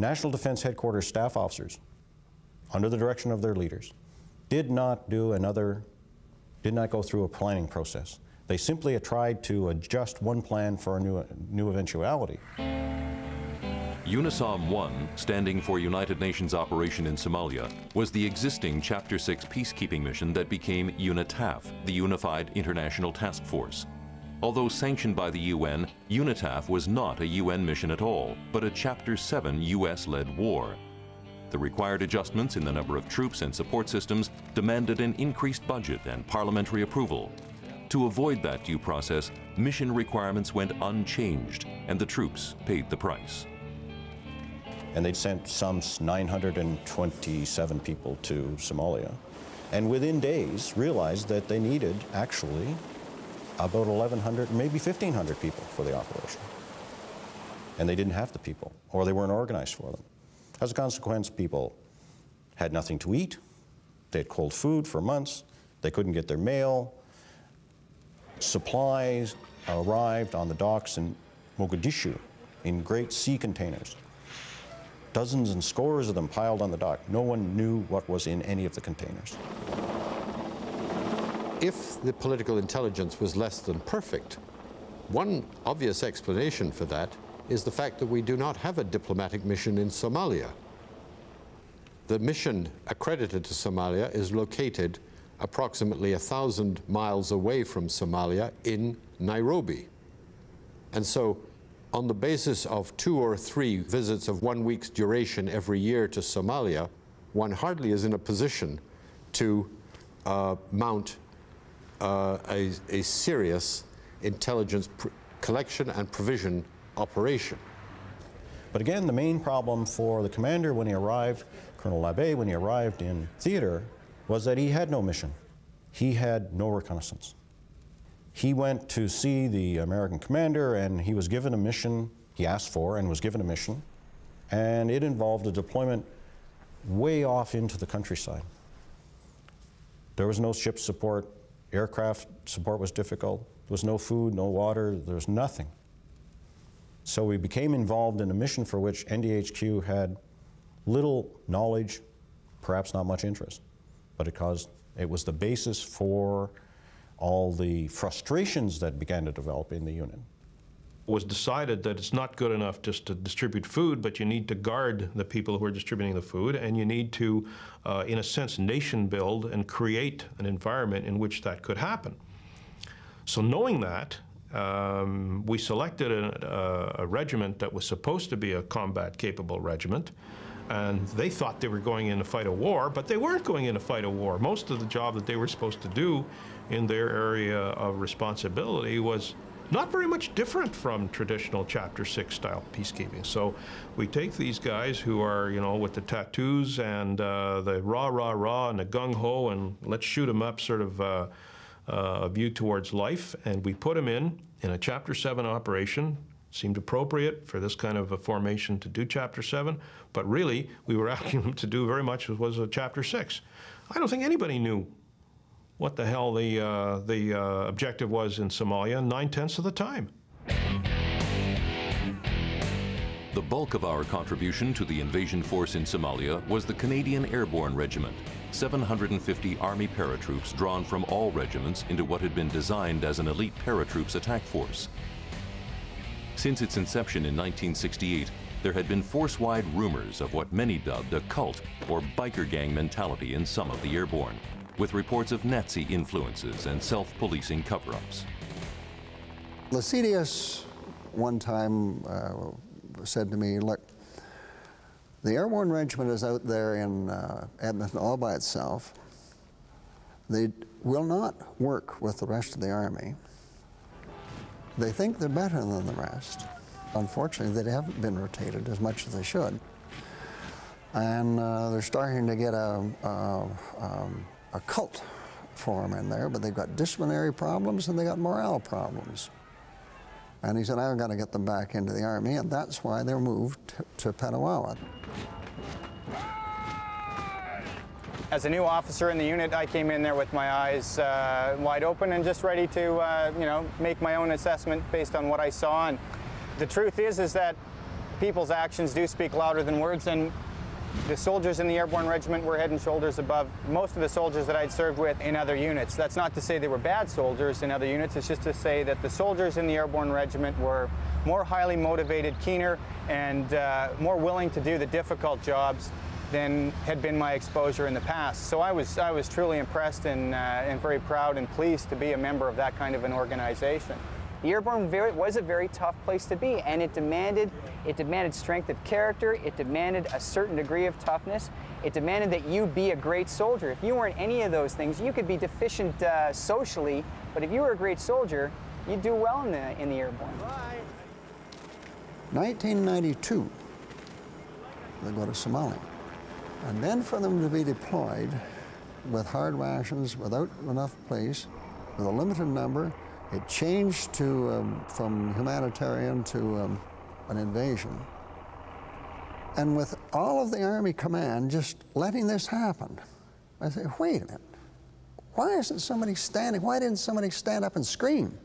National Defense Headquarters staff officers, under the direction of their leaders, did not go through a planning process. They simply tried to adjust one plan for a new eventuality. UNISOM 1, standing for United Nations Operation in Somalia, was the existing Chapter 6 peacekeeping mission that became UNITAF, the Unified International Task Force. Although sanctioned by the UN, UNITAF was not a UN mission at all, but a Chapter 7 US-led war. The required adjustments in the number of troops and support systems demanded an increased budget and parliamentary approval. To avoid that due process, mission requirements went unchanged, and the troops paid the price. And they'd sent some 927 people to Somalia, and within days realized that they needed actually about 1,100, maybe 1,500 people for the operation. And they didn't have the people, or they weren't organized for them. As a consequence, people had nothing to eat. They had cold food for months. They couldn't get their mail. Supplies arrived on the docks in Mogadishu in great sea containers. Dozens and scores of them piled on the dock. No one knew what was in any of the containers. If the political intelligence was less than perfect, one obvious explanation for that is the fact that we do not have a diplomatic mission in Somalia. The mission accredited to Somalia is located approximately 1,000 miles away from Somalia in Nairobi. And so, on the basis of 2 or 3 visits of 1 week's duration every year to Somalia, one hardly is in a position to mount a serious intelligence collection and provision operation. But again, the main problem for the commander when he arrived, Colonel LABBÉ, when he arrived in theater, was that he had no mission. He had no reconnaissance. He went to see the American commander, and he was given a mission he asked for and was given a mission, and it involved a deployment way off into the countryside. There was no ship support, aircraft support was difficult, there was no food, no water, there was nothing. So we became involved in a mission for which NDHQ had little knowledge, perhaps not much interest, but it was the basis for all the frustrations that began to develop in the unit. It was decided that it's not good enough just to distribute food, but you need to guard the people who are distributing the food, and you need to, in a sense, nation build and create an environment in which that could happen. So knowing that, we selected a regiment that was supposed to be a combat-capable regiment, and they thought they were going in to fight a war, but they weren't going in to fight a war. Most of the job that they were supposed to do in their area of responsibility was not very much different from traditional Chapter 6 style peacekeeping. So we take these guys who are, you know, with the tattoos and the rah, rah, rah, and the gung-ho, and let's shoot them up sort of a view towards life, and we put them in a Chapter 7 operation. Seemed appropriate for this kind of a formation to do Chapter 7, but really we were asking them to do very much was a Chapter 6. I don't think anybody knew what the hell the objective was in Somalia 9/10 of the time. The bulk of our contribution to the invasion force in Somalia was the Canadian Airborne Regiment, 750 Army paratroops drawn from all regiments into what had been designed as an elite paratroops attack force. Since its inception in 1968, there had been force-wide rumors of what many dubbed a cult or biker gang mentality in some of the airborne, with reports of Nazi influences and self-policing cover-ups. Lacidius one time said to me, look, the Airborne Regiment is out there in Edmonton all by itself. They will not work with the rest of the Army. They think they're better than the rest. Unfortunately, they haven't been rotated as much as they should. And they're starting to get a cult form in there, but they've got disciplinary problems and they got morale problems. And he said, I've got to get them back into the Army, and that's why they're moved to Petawawa. As a new officer in the unit, I came in there with my eyes wide open and just ready to, you know, make my own assessment based on what I saw. And the truth is that people's actions do speak louder than words, and the soldiers in the Airborne Regiment were head and shoulders above most of the soldiers that I'd served with in other units. That's not to say they were bad soldiers in other units, it's just to say that the soldiers in the Airborne Regiment were more highly motivated, keener, and more willing to do the difficult jobs than had been my exposure in the past. So I was truly impressed and very proud and pleased to be a member of that kind of an organization. The Airborne was a very tough place to be, and it demanded strength of character, it demanded a certain degree of toughness, it demanded that you be a great soldier. If you weren't any of those things, you could be deficient socially, but if you were a great soldier, you'd do well in the Airborne. 1992, they go to Somalia. And then for them to be deployed with hard rations, without enough place, with a limited number, it changed to, from humanitarian to an invasion. And with all of the Army Command just letting this happen, I say, wait a minute, why isn't somebody standing, why didn't somebody stand up and scream?